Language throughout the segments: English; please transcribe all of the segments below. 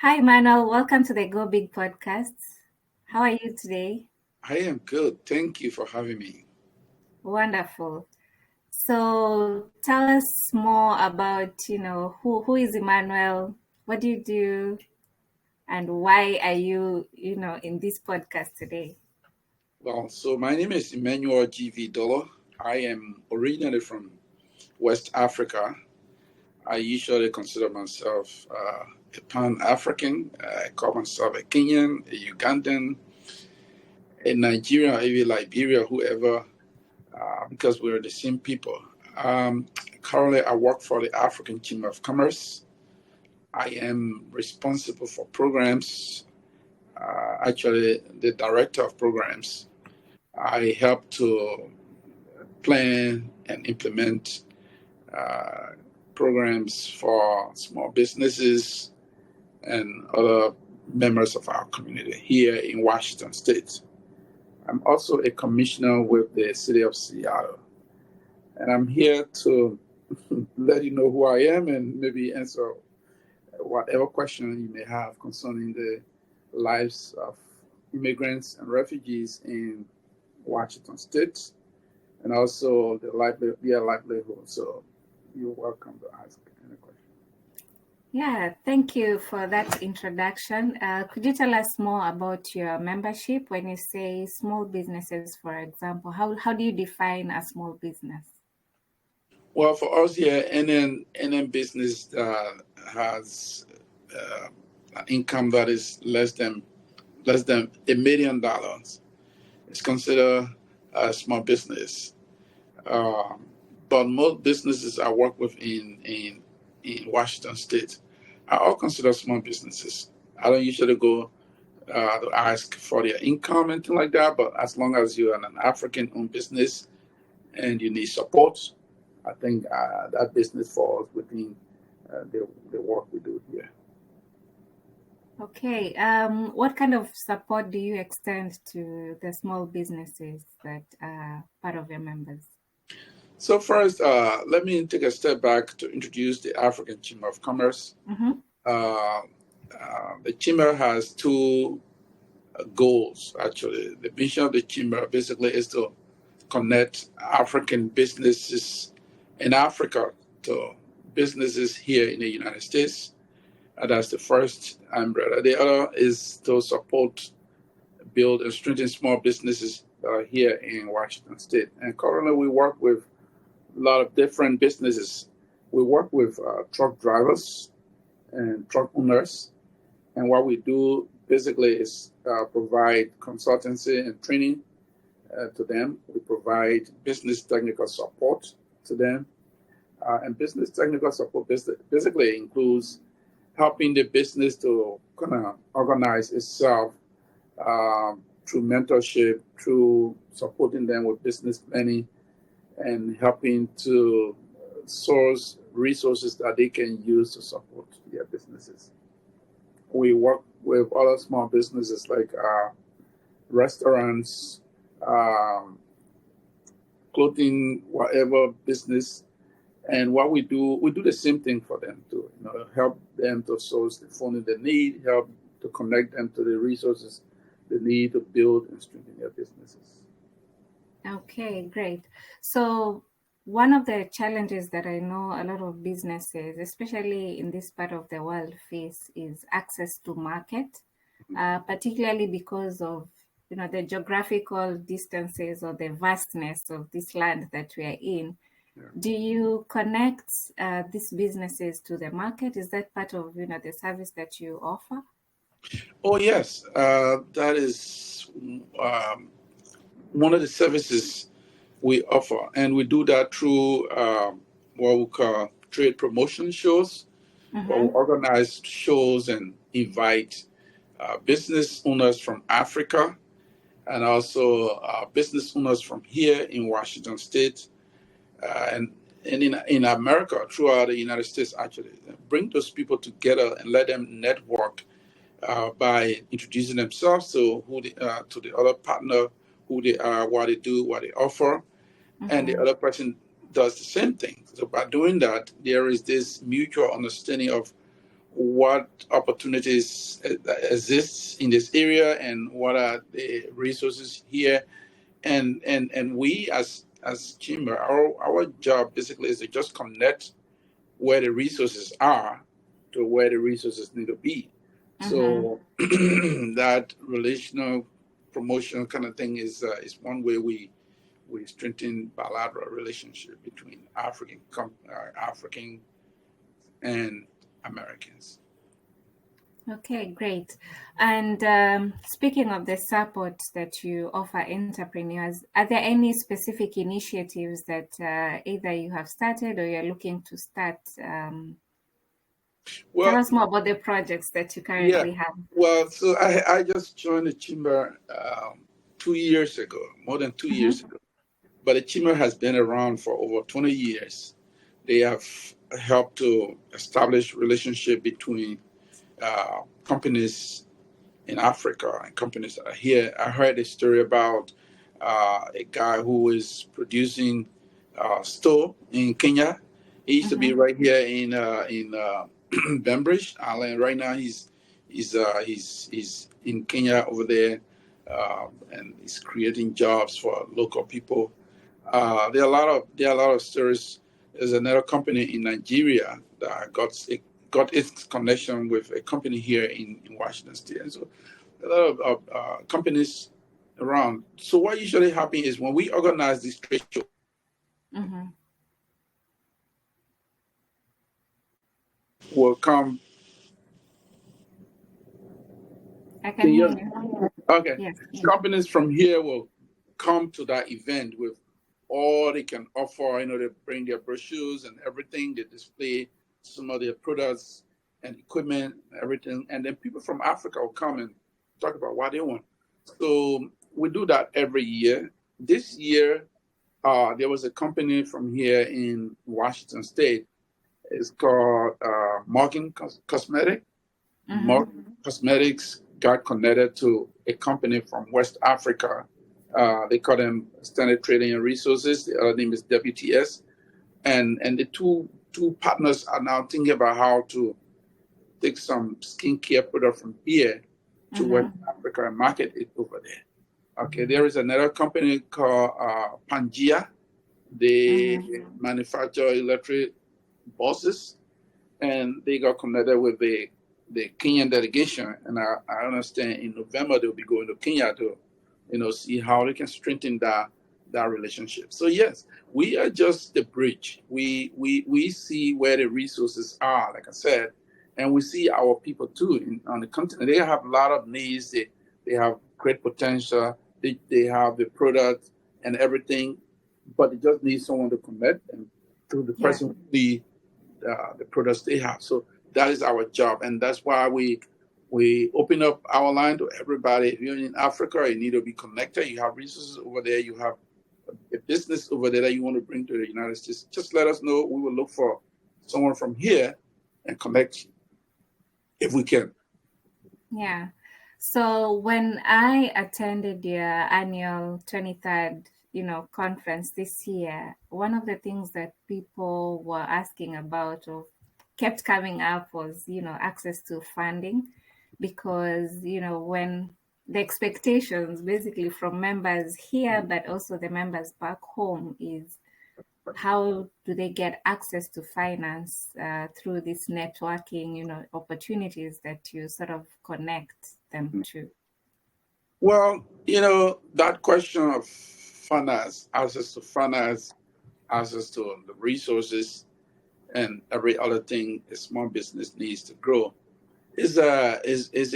Hi, Emmanuel. Welcome to the Go Big podcast. How are you today? I am good. Thank you for having me. Wonderful. So, tell us more about, who is Emmanuel? What do you do? And why are you, in this podcast today? So my name is Emmanuel Dolo. I am originally from West Africa. I usually consider myself a Pan-African. I call myself a Kenyan, a Ugandan, a Nigerian, even Liberia, whoever, because we're the same people. Um, Currently, I work for the African Chamber of Commerce. I am responsible for programs, actually the director of programs. I help to plan and implement uh, programs for small businesses and other members of our community here in Washington State. I'm also a commissioner with the City of Seattle, and I'm here to let you know who I am and maybe answer whatever question you may have concerning the lives of immigrants and refugees in Washington State and also their livelihood. So you're welcome to ask any question. Yeah, thank you for that introduction. Could you tell us more about your membership? When you say small businesses, for example, how do you define a small business? Well, for us here, NN business has an income that is less than $1 million. It's considered a small business. Um, but most businesses I work with in Washington State are all considered small businesses. I don't usually go to ask for their income and things like that, but as long as you're an African-owned business and you need support, I think that business falls within the work we do here. Okay. What kind of support do you extend to the small businesses that are part of your members? So first, let me take a step back to introduce the African Chamber of Commerce. Mm-hmm. Uh, the chamber has two goals, actually. The mission of the chamber basically is to connect African businesses in Africa to businesses here in the United States. That's the first umbrella. The other is to support, build, and strengthen small businesses here in Washington State. And currently, we work with a lot of different businesses. We work with truck drivers and truck owners. And what we do basically is provide consultancy and training to them. We provide business technical support to them. And business technical support basically includes helping the business to kind of organize itself through mentorship, through supporting them with business planning, and helping to source resources that they can use to support their businesses. We work with other small businesses like restaurants, um, clothing, whatever business. And what we do the same thing for them to help them to source the funding they need, help to connect them to the resources they need to build and strengthen their businesses. Okay, great. So, one of the challenges that I know a lot of businesses, especially in this part of the world, face is access to market, particularly because of the geographical distances or the vastness of this land that we are in. Yeah. Do you connect these businesses to the market? Is that part of the service that you offer? Oh yes, that is one of the services we offer, and we do that through what we call trade promotion shows, where we Mm-hmm. organize shows and invite business owners from Africa and also business owners from here in Washington State and in America, throughout the United States, actually. Bring those people together and let them network by introducing themselves to the other partner, who they are, what they do, what they offer, and the Mm-hmm. other person does the same thing. So by doing that, there is this mutual understanding of what opportunities exist in this area and what are the resources here. And we as chamber, our job basically is to just connect where the resources are to where the resources need to be. So that relational promotion kind of thing is one way we strengthen bilateral relationship between African and Americans. Okay, great. And speaking of the support that you offer entrepreneurs, are there any specific initiatives that either you have started or you're looking to start? Well, Tell us more about the projects that you yeah. currently have. Well, so I just joined the chamber 2 years ago, more than 2 years ago. But the chamber has been around for over 20 years. They have helped to establish relationship between companies in Africa and companies that are here. I heard a story about a guy who is producing stove in Kenya. He used to be right here in Bembridge Island. Right now he's in Kenya over there, and he's creating jobs for local people. There are a lot of stories. There's another company in Nigeria that got its connection with a company here in Washington State, and so a lot of companies around. So what usually happens is when we organize this trade show, will come. I can hear you. Okay. Yes. Companies from here will come to that event with all they can offer. They bring their brochures and everything. They display some of their products and equipment and everything. And then people from Africa will come and talk about what they want. So we do that every year. This year, there was a company from here in Washington State. It's called Morgan Cosmetic. Morgan Cosmetics got connected to a company from West Africa. They call them Standard Trading and Resources. The other name is WTS. And the two partners are now thinking about how to take some skincare product from here to West Africa and market it over there. Okay, there is another company called Pangea. They manufacture electric buses, and they got connected with the Kenyan delegation. And I understand in November they'll be going to Kenya to, see how they can strengthen that relationship. So yes, we are just the bridge. We see where the resources are, like I said, and we see our people too on the continent. They have a lot of needs. They have great potential. They have the product and everything, but they just need someone to connect them to the person who need the products they have. So that is our job, and that's why we open up our line to everybody. If you're in Africa, you need to be connected. You have resources over there. You have a business over there that you want to bring to the United States. Just let us know. We will look for someone from here and connect you if we can. Yeah. So when I attended your annual 23rd, conference this year, one of the things that people were asking about or kept coming up was, access to funding, because, when the expectations basically from members here, but also the members back home is how do they get access to finance through this networking, opportunities that you sort of connect them to? Well, that question of finance, access to finance, access to the resources, and every other thing a small business needs to grow is a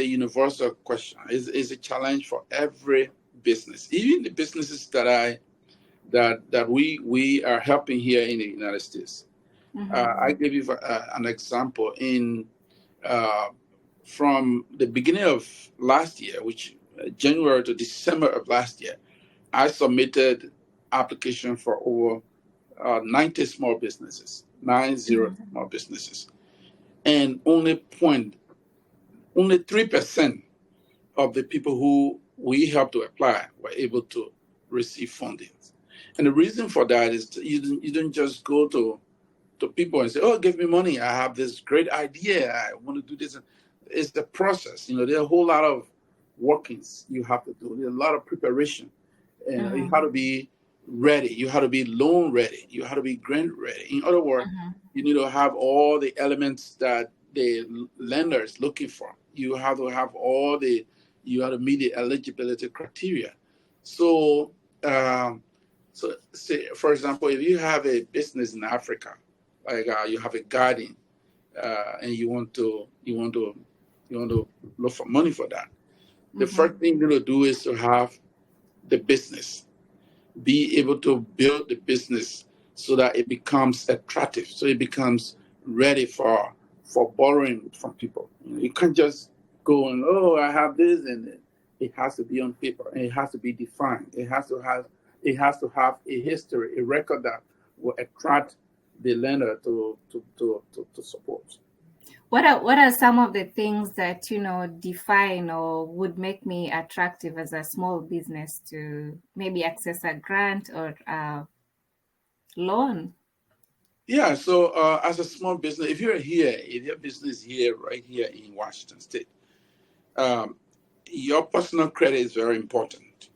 universal question. Is a challenge for every business, even the businesses that we are helping here in the United States. I give you an example. From the beginning of last year, which January to December of last year, I submitted application for over 90 small businesses, 90 small businesses, and only 3% of the people who we helped to apply were able to receive funding. And the reason for that is you don't just go to to people and say, "Oh, give me money. I have this great idea. I want to do this." It's the process. There are a whole lot of workings you have to do. There's a lot of preparation. And you have to be ready. You have to be loan ready. You have to be grant ready. In other words, you need to have all the elements that the lender is looking for. You have to have you have to meet the eligibility criteria. So, say, for example, if you have a business in Africa, like you have a garden, and you want to look for money for that. The first thing you need to do is to have the business, be able to build the business so that it becomes attractive, so it becomes ready for borrowing from people. You can't just go and, oh, I have this, and it has to be on paper, and it has to be defined. It has to have a history, a record that will attract the lender to support. What are some of the things that define or would make me attractive as a small business to maybe access a grant or a loan? Yeah, so as a small business, if your business here, right here in Washington State, um, your personal credit is very important.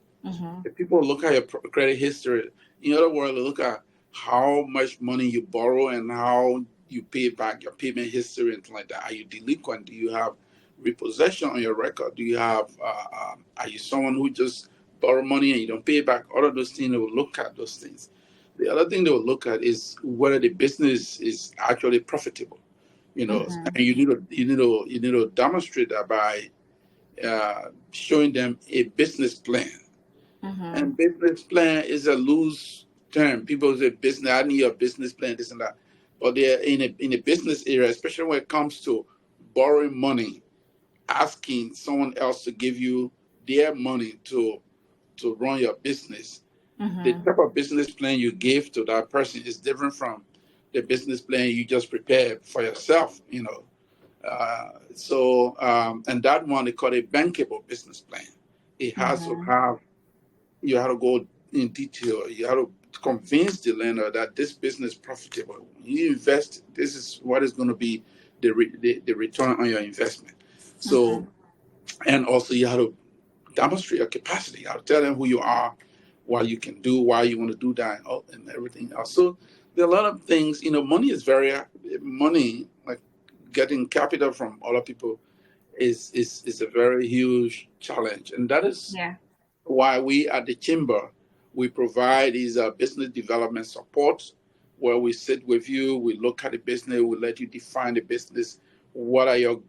If people look at your credit history, in other words, look at how much money you borrow and how you pay back, your payment history and things like that. Are you delinquent? Do you have repossession on your record? Do you have? Are you someone who just borrow money and you don't pay back? All of those things, they will look at those things. The other thing they will look at is whether the business is actually profitable. And you need to demonstrate that by showing them a business plan. And business plan is a loose term. People say business, I need a business plan, this and that. But they're in a business area, especially when it comes to borrowing money, asking someone else to give you their money to run your business. The type of business plan you give to that person is different from the business plan you just prepared for yourself. And that one they call a bankable business plan. It has to have, you have to go in detail. You have to convince the lender that this business is profitable. When you invest, this is what is going to be the return on your investment. So, and also you have to demonstrate your capacity. You have to tell them who you are, what you can do, why you want to do that, and everything else. So there are a lot of things. Money, like getting capital from other people, is a very huge challenge, and that is why we at the chamber we provide these business development support, where we sit with you, we look at the business, we let you define the business. What are your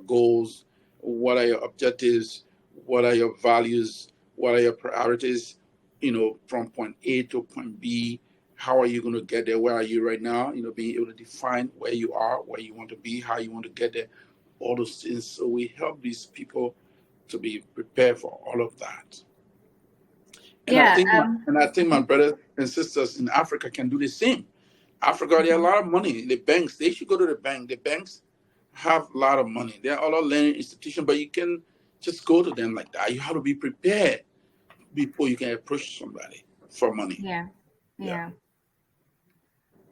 goals? What are your objectives? What are your values? What are your priorities? From point A to point B. How are you going to get there? Where are you right now? Being able to define where you are, where you want to be, how you want to get there, all those things. So we help these people to be prepared for all of that. And I think my brothers and sisters in Africa can do the same. Africa, they have a lot of money. The banks, they should go to the bank. The banks have a lot of money. There are other lending institutions, but you can just go to them like that. You have to be prepared before you can approach somebody for money. Yeah.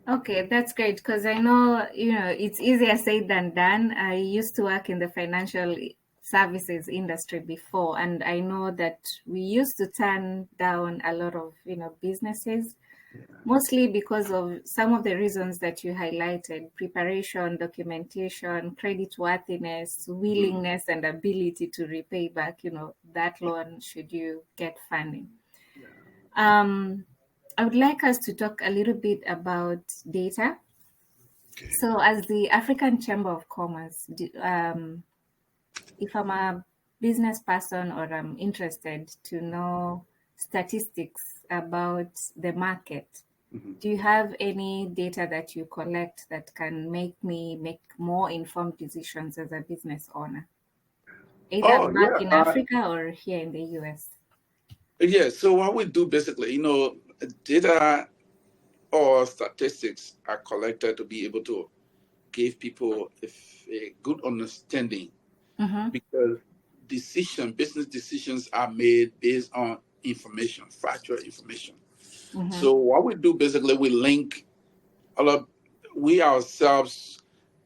Okay, that's great because I know, it's easier said than done. I used to work in the financial services industry before, and I know that we used to turn down a lot of, businesses, mostly because of some of the reasons that you highlighted: preparation, documentation, credit worthiness, willingness, and ability to repay back, that loan should you get funding. I would like us to talk a little bit about data. Okay. So, as the African Chamber of Commerce, if I'm a business person or I'm interested to know statistics about the market, do you have any data that you collect that can make me make more informed decisions as a business owner, either back in Africa or here in the US? Yeah, so what we do basically, data or statistics are collected to be able to give people a good understanding, because business decisions are made based on information, factual information. So what we do basically, we link all of we ourselves,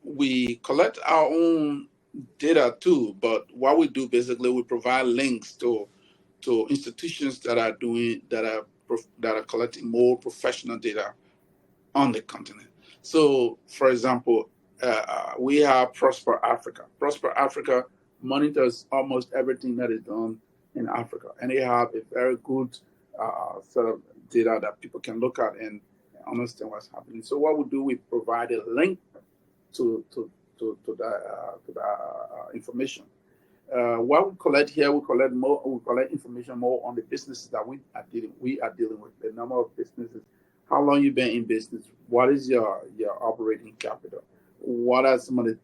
we collect our own data too, but what we do basically, we provide links to institutions that are doing that are collecting more professional data on the continent. So, for example, we have Prosper Africa. Prosper Africa monitors almost everything that is done in Africa, and they have a very good set of data that people can look at and understand what's happening. So, what we do, we provide a link to that information. What we collect here, we collect more. We collect information more on the businesses that we are dealing with. The number of businesses, how long you've been in business, what is your operating capital, what are some of the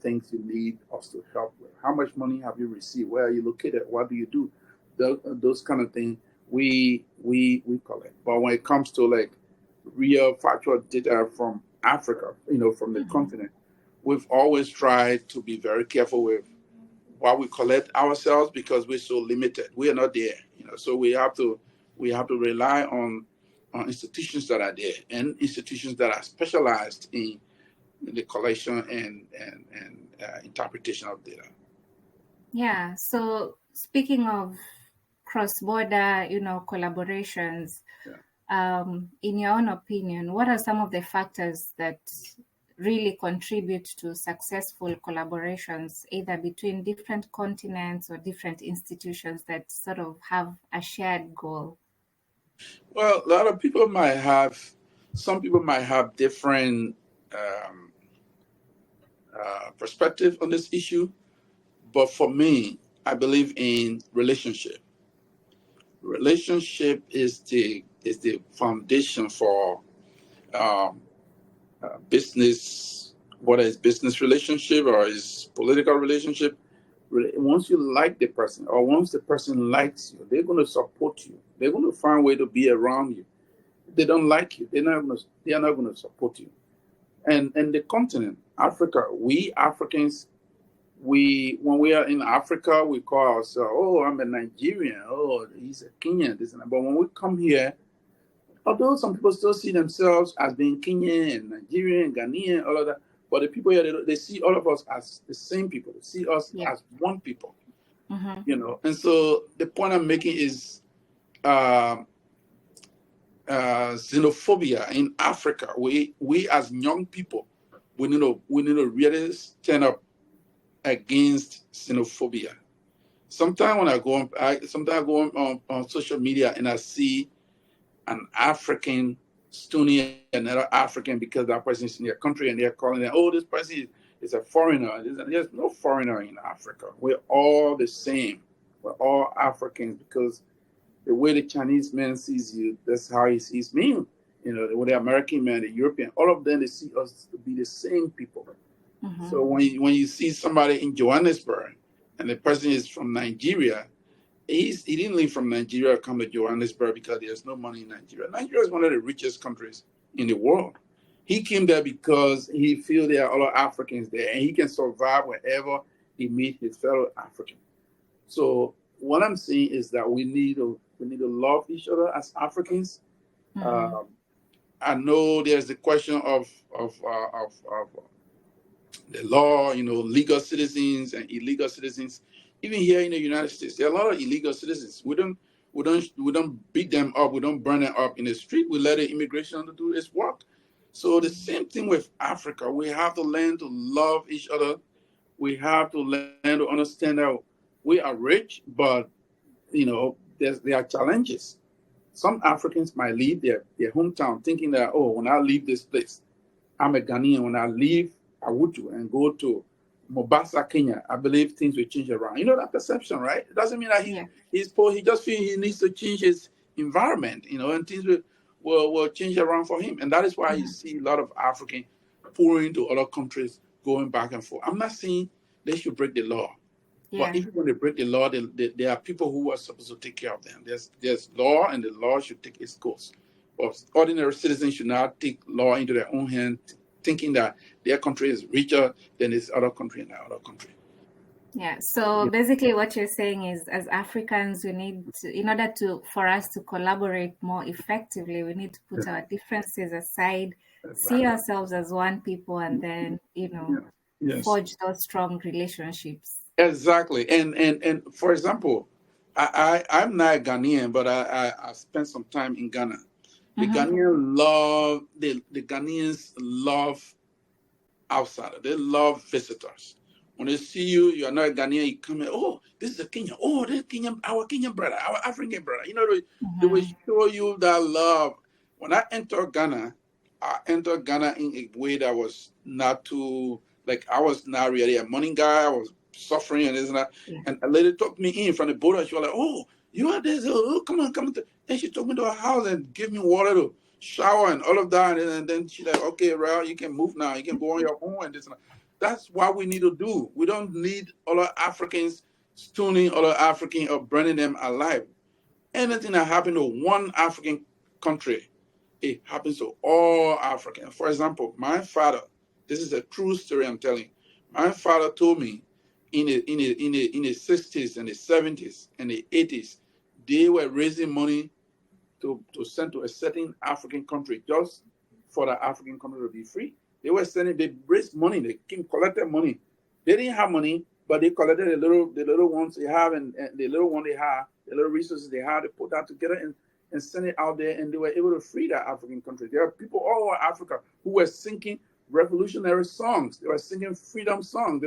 things you need us to help with, how much money have you received, where are you located, what do you do, those kind of things we collect. But when it comes to like real factual data from Africa, from the continent, we've always tried to be very careful with what we collect ourselves because we're so limited. We are not there, so we have to rely on institutions that are there and institutions that are specialized in the collection and interpretation of data. Yeah. So speaking of cross-border, collaborations, in your own opinion, what are some of the factors that really contribute to successful collaborations, either between different continents or different institutions that sort of have a shared goal? Well, a lot of people some people might have different perspective on this issue, but for me, I believe in relationship. Relationship is the foundation for business, whether it's business relationship or it's political relationship. Once you like the person, or once the person likes you, they're going to support you. They're going to find a way to be around you. If they don't like you, they are not going to support you. And the continent, Africa, we Africans, when we are in Africa, we call ourselves, oh, I'm a Nigerian, oh, he's a Kenyan, this and that. But when we come here, although some people still see themselves as being Kenyan and Nigerian, Ghanaian, all of that, but the people here, they see all of us as the same people. They see us as one people, And so the point I'm making is xenophobia in Africa. We as young people, we need to really stand up against xenophobia. Sometimes when I go on social media and I see an African stoning another African because that person is in their country and they're calling them, oh, this person is a foreigner. There's no foreigner in Africa. We're all the same. We're all Africans because the way the Chinese man sees you, that's how he sees me. The way the American man, the European, all of them, they see us to be the same people. So when you see somebody in Johannesburg and the person is from Nigeria, he didn't leave from Nigeria to come to Johannesburg because there's no money in Nigeria. Nigeria is one of the richest countries in the world. He came there because he feels there are other Africans there and he can survive wherever he meets his fellow African. So what I'm saying is that we need to love each other as Africans. I know there's the question of the law, legal citizens and illegal citizens. Even here in the United States, there are a lot of illegal citizens. We don't beat them up. We don't burn them up in the street. We let the immigration do its work. So the same thing with Africa. We have to learn to love each other. We have to learn to understand that we are rich, but there are challenges. Some Africans might leave their hometown thinking that, oh, when I leave this place, I'm a Ghanaian. When I leave Awutu and go to Mombasa, Kenya, I believe things will change around. That perception, right? It doesn't mean that he's poor. He just feels he needs to change his environment, and things will change around for him. And that is why you see a lot of Africans pouring to other countries, going back and forth. I'm not saying they should break the law. But even when they break the law, there are people who are supposed to take care of them. There's law, and the law should take its course. But ordinary citizens should not take law into their own hands, thinking that their country is richer than this other country and that other country. Yeah. So basically, what you're saying is, as Africans, we need to, in order for us to collaborate more effectively, we need to put our differences aside see Exactly. ourselves as one people and then, Yeah. Yes. forge those strong relationships. Exactly. And for example, I'm not a Ghanaian, but I spent some time in Ghana. Mm-hmm. The Ghanaians love outsider. They love visitors. When they see you, you are not a Ghanaian, you come in, oh, this is a Kenyan. Oh, this is Kenyan, our Kenyan brother, our African brother. They will Mm-hmm. show you that love. When I entered Ghana in a way that was not too, like, I was not really a money guy. I was suffering and this and that. Yeah. And a lady took me in from the border. She was like, oh, you are this. Oh, come on, come on. And she took me to her house and gave me water to shower and all of that. And then she's like, okay, Raul, you can move now. You can go on your own and this and that. That's what we need to do. We don't need other Africans stoning other Africans or burning them alive. Anything that happened to one African country, it happens to all Africans. For example, my father, this is a true story I'm telling. My father told me in the 60s and the 70s and the 80s, they were raising money to send to a certain African country just for the African country to be free. They raised money, they came collected money. They didn't have money, but they collected the little ones they have and the little one they have, the little resources they have, they put that together and send it out there, and they were able to free that African country. There are people all over Africa who were singing revolutionary songs. They were singing freedom songs.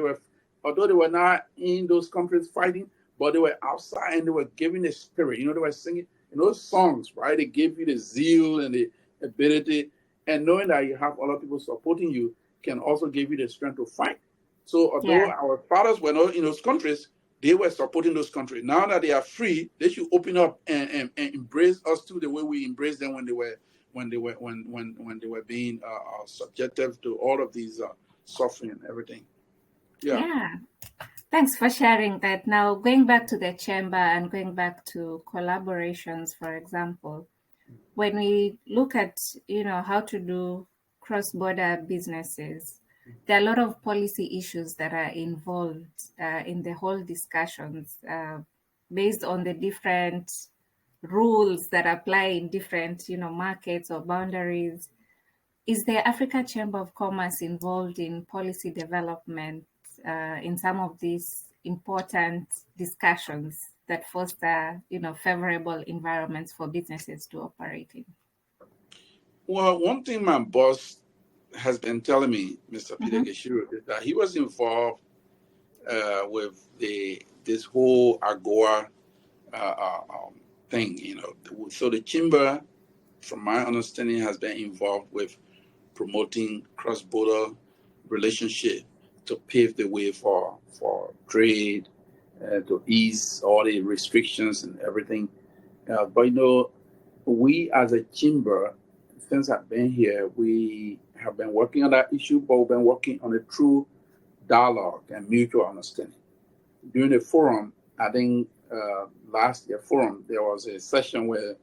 Although they were not in those countries fighting, but they were outside and they were giving the spirit. They were singing in those songs, right? They give you the zeal and the ability, and knowing that you have other people supporting you can also give you the strength to fight. So, although Yeah. our fathers were not in those countries, they were supporting those countries. Now that they are free, they should open up and embrace us too the way we embraced them when they were being subjected to all of these suffering and everything. Yeah. Yeah. Thanks for sharing that. Now, going back to the chamber and going back to collaborations, for example, when we look at, how to do cross-border businesses, there are a lot of policy issues that are involved in the whole discussions based on the different rules that apply in different, markets or boundaries. Is the Africa Chamber of Commerce involved in policy development in some of these important discussions that foster, favorable environments for businesses to operate in? Well, one thing my boss has been telling me, Mr. Peter Mm-hmm. Geshiru, is that he was involved with this whole AGOA thing. So the chamber, from my understanding, has been involved with promoting cross-border relationship to pave the way for trade, to ease all the restrictions and everything. But we as a chamber, since I've been here, we have been working on that issue, but we've been working on a true dialogue and mutual understanding. During the forum, I think last year forum, there was a session where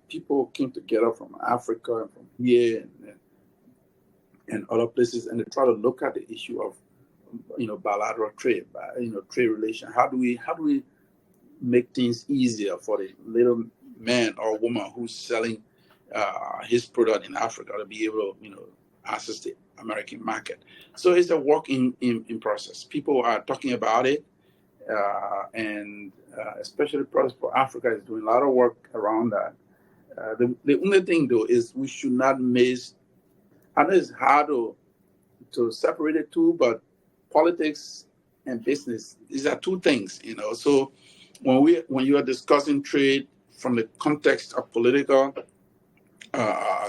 people came together from Africa and from here and other places, and they try to look at the issue of bilateral trade, trade relation. How do we make things easier for the little man or woman who's selling his product in Africa to be able to, access the American market. So it's a work in process. People are talking about it, and especially Products for Africa is doing a lot of work around that. The only thing though is we should not miss. I know it's hard to separate the two, but politics and business, these are two things. So when you are discussing trade from the context of political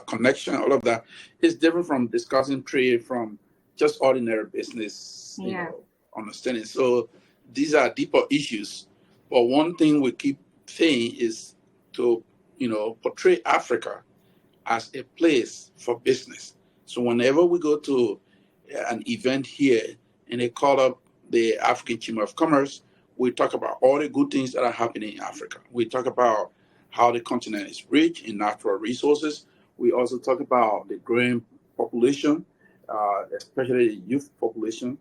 connection, all of that, it's different from discussing trade from just ordinary business, Yeah. understanding. So these are deeper issues. But one thing we keep saying is to, portray Africa as a place for business. So whenever we go to an event here and they call up the African Chamber of Commerce, we talk about all the good things that are happening in Africa. We talk about how the continent is rich in natural resources. We also talk about the growing population, especially the youth population.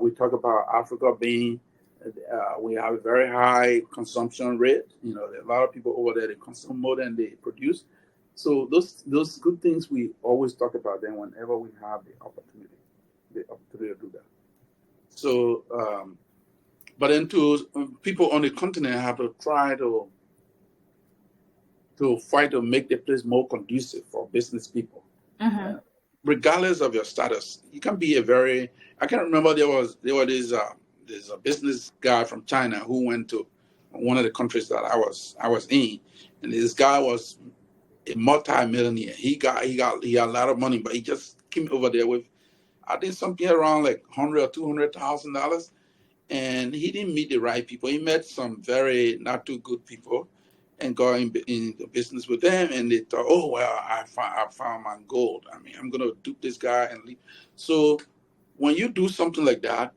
We talk about Africa being, we have a very high consumption rate. There are a lot of people over there that consume more than they produce. So those good things we always talk about them whenever we have the opportunity to do that. So, but then people on the continent have to try to fight to make the place more conducive for business people. Mm-hmm. Regardless of your status, you can be I can remember there was there's a business guy from China who went to one of the countries that I was in, and this guy was a multi-millionaire. He had a lot of money, but he just came over there with, I think, something around like $100,000 or $200,000, and he didn't meet the right people. He met some very not too good people, and got into business with them. And they thought, oh well, I found my gold. I mean, I'm gonna dupe this guy and leave. So when you do something like that,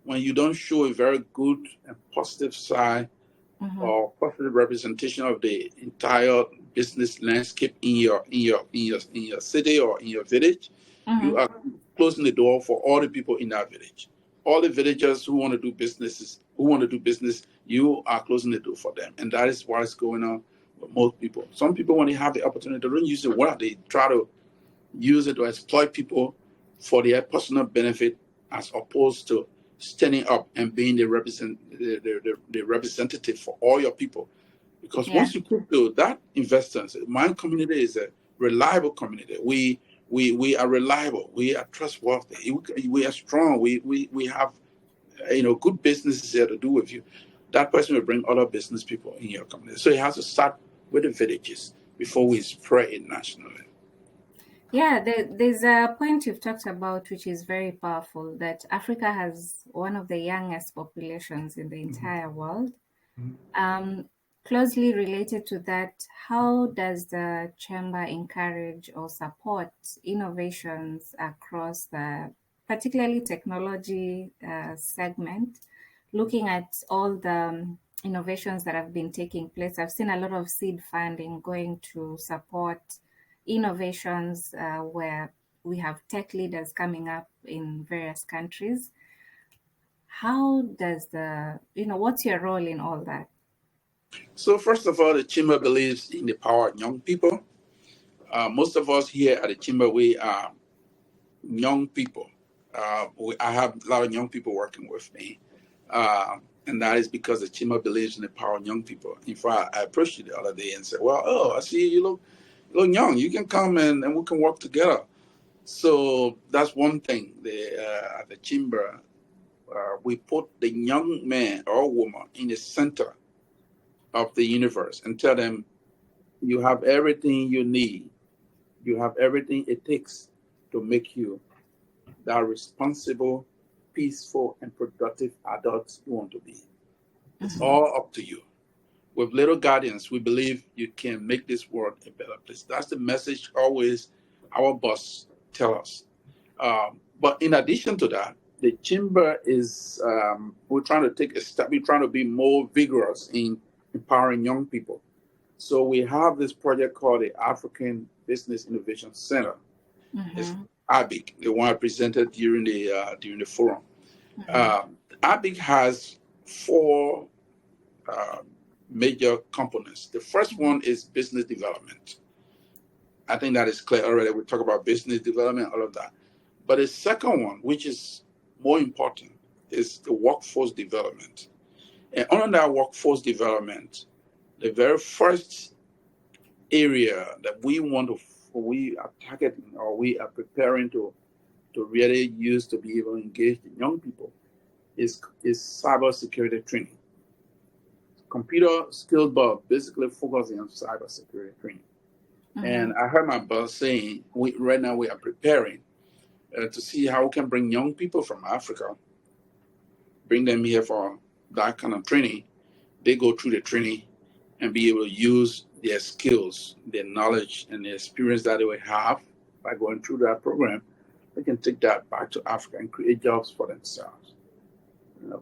when you don't show a very good and positive side Mm-hmm. or positive representation of the entire business landscape in your city or in your village, you Mm-hmm. are closing the door for all the people in that village. All the villagers who want to do business, you are closing the door for them. And that is what is going on with most people. Some people, when they have the opportunity, they don't use it well. They try to use it to exploit people for their personal benefit, as opposed to standing up and being the representative for all your people. Because Yeah. once you prove to that investors, my community is a reliable community. We are reliable. We are trustworthy. We are strong. We have good businesses here to do with you. That person will bring other business people in your community. So it has to start with the villages before we spread it nationally. Yeah, there's a point you've talked about which is very powerful, that Africa has one of the youngest populations in the entire world. Um, Closely related to that, how does the chamber encourage or support innovations across the, particularly technology segment, looking at all the innovations that have been taking place? I've seen a lot of seed funding going to support innovations where we have tech leaders coming up in various countries. How does what's your role in all that? So first of all, the chamber believes in the power of young people. Most of us here at the chamber, we are young people. I have a lot of young people working with me, and that is because the chamber believes in the power of young people. In fact, I approached you the other day and said, "Well, oh, I see you look young. You can come and we can work together." So that's one thing. At the chamber, we put the young man or woman in the center of the universe and tell them, "You have everything you need. You have everything it takes to make you that responsible, peaceful, and productive adults you want to be. It's Mhm. all up to you." With little guardians, we believe you can make this world a better place. That's the message always our boss tell us. But in addition to that, the chamber is we're trying to take a step. We're trying to be more vigorous in empowering young people. So we have this project called the African Business Innovation Center. It's Mhm. ABIC, the one I presented during the forum. Mhm. Uh, ABIC has four uh, major components. The first Mhm. one is business development. I think that is clear already. We talk about business development, all of that. But the second one, which is more important, is the workforce development. And under that workforce development, the very first area that we are targeting or we are preparing to really use to be able to engage the young people is cybersecurity training. Computer skills, but basically focusing on cybersecurity training. And Mhm. I heard my boss saying, right now we are preparing to see how we can bring young people from Africa, bring them here for that kind of training. They go through the training and be able to use their skills, their knowledge, and the experience that they will have by going through that program. They can take that back to Africa and create jobs for themselves.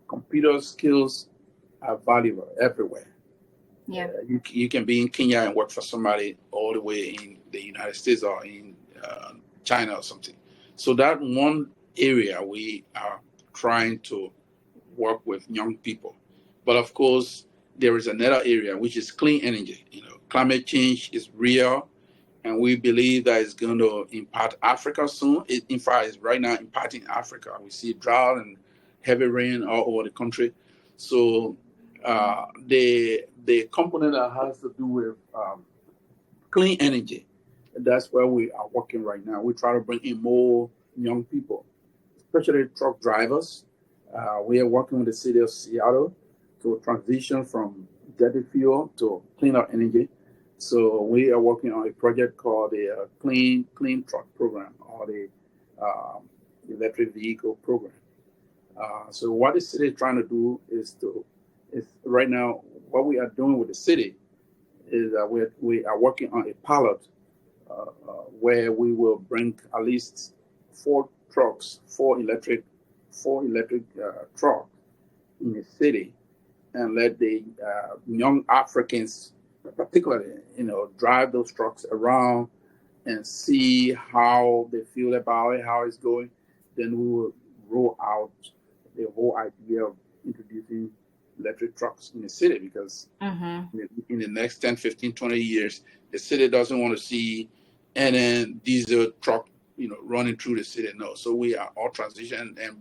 Computer skills are valuable everywhere. Yeah. You can be in Kenya and work for somebody all the way in the United States or in China or something. So that one area we are trying to work with young people. But of course, there is another area which is clean energy. Climate change is real, and we believe that it's going to impact Africa soon. In fact, it's right now impacting Africa. We see drought and heavy rain all over the country. So the component that has to do with clean energy, that's where we are working right now. We try to bring in more young people, especially truck drivers. We are working with the city of Seattle to transition from dirty fuel to cleaner energy. So we are working on a project called the Clean Truck Program, or the um, electric vehicle program. So what the city is trying to do is right now what we are doing with the city is that we are working on a pilot where we will bring at least four trucks, four electric trucks in the city, and let the young Africans, particularly, drive those trucks around and see how they feel about it, how it's going. Then we will roll out the whole idea of introducing electric trucks in the city, because Mm-hmm. in the next 10, 15, 20 years, the city doesn't want to see any diesel truck, running through the city. No. So we are all transition, and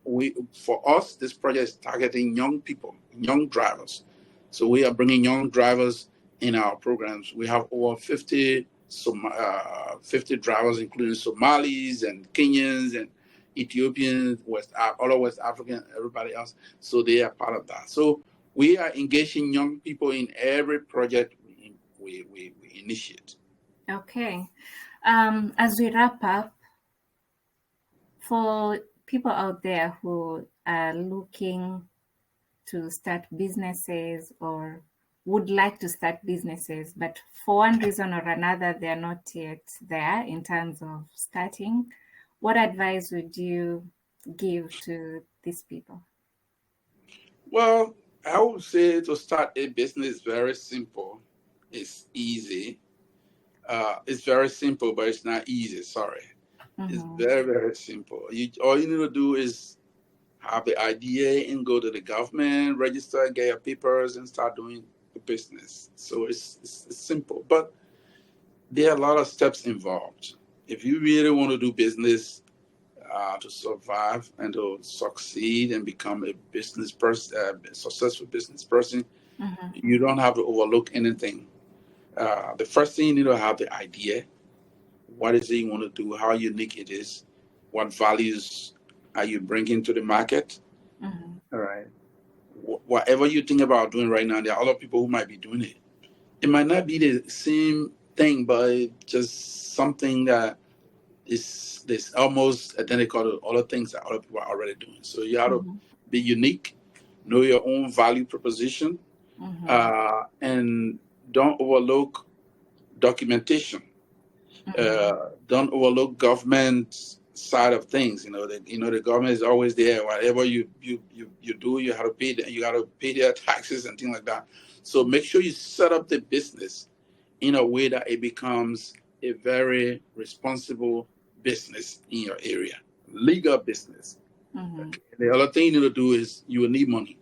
we for us, this project is targeting young people, young drivers. So we are bringing young drivers in our programs. We have over 50 drivers, including Somalis and Kenyans and Ethiopians, all of West African, everybody else. So they are part of that. So we are engaging young people in every project we initiate. Okay. As we wrap up, for people out there who are looking to start businesses or would like to start businesses, but for one reason or another, they're not yet there in terms of starting, what advice would you give to these people? Well, I would say to start a business is very simple. It's easy. It's very simple, but it's not easy. Sorry. It's Mm-hmm. very, very simple. All you need to do is have the idea and go to the government, register, get your papers, and start doing the business. So it's simple, but there are a lot of steps involved. If you really want to do business to survive and to succeed and become a business person, successful business person, Mm-hmm. you don't have to overlook anything. The first thing you need to have the idea. What is it you want to do? How unique it is? What values are you bringing to the market? Mm-hmm. All right. Whatever you think about doing right now, there are other people who might be doing it. It might not be the same thing, but it's just something that is this almost identical to other things that other people are already doing. So you have to Mm-hmm. be unique, know your own value proposition, Mm-hmm. and don't overlook documentation. Mm-hmm. Don't overlook government side of things. The government is always there. Whatever you do, you have to pay. You got to pay their taxes and things like that. So make sure you set up the business in a way that it becomes a very responsible business in your area, legal business. Mm-hmm. Okay. The other thing you need to do is you will need money.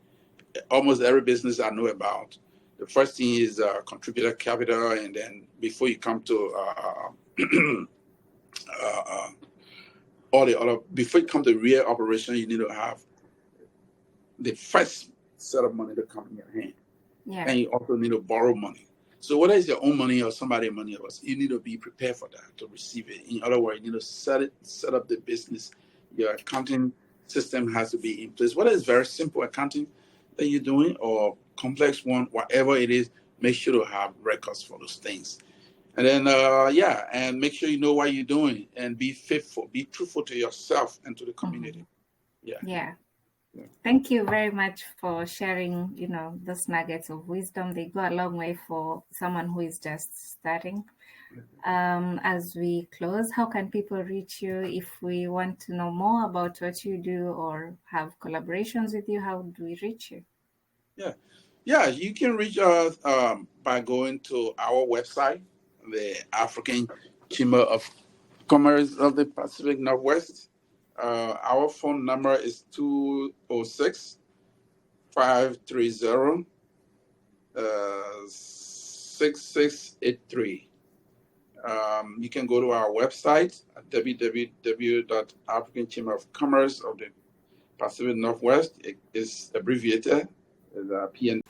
Almost every business I know about, the first thing is contributor capital, and then before you come to uh, all the other, before you come to real operation, you need to have the first set of money to come in your hand, Yeah. and you also need to borrow money. So whether it's your own money or somebody's money, else, you need to be prepared for that to receive it. In other words, you need to set up the business. Your accounting system has to be in place. Whether it's very simple accounting that you're doing or complex one, whatever it is, make sure to have records for those things. And then, and make sure you know what you're doing and be faithful, be truthful to yourself and to the Mm-hmm. community. Yeah. Yeah. Yeah. Thank you very much for sharing, those nuggets of wisdom. They go a long way for someone who is just starting. As we close, how can people reach you if we want to know more about what you do or have collaborations with you? How do we reach you? Yeah. Yeah. You can reach us by going to our website, the African Chamber of Commerce of the Pacific Northwest. Our phone number is 206-530 6683. You can go to our website at www.African Chamber of Commerce of the Pacific Northwest. It is abbreviated as PN.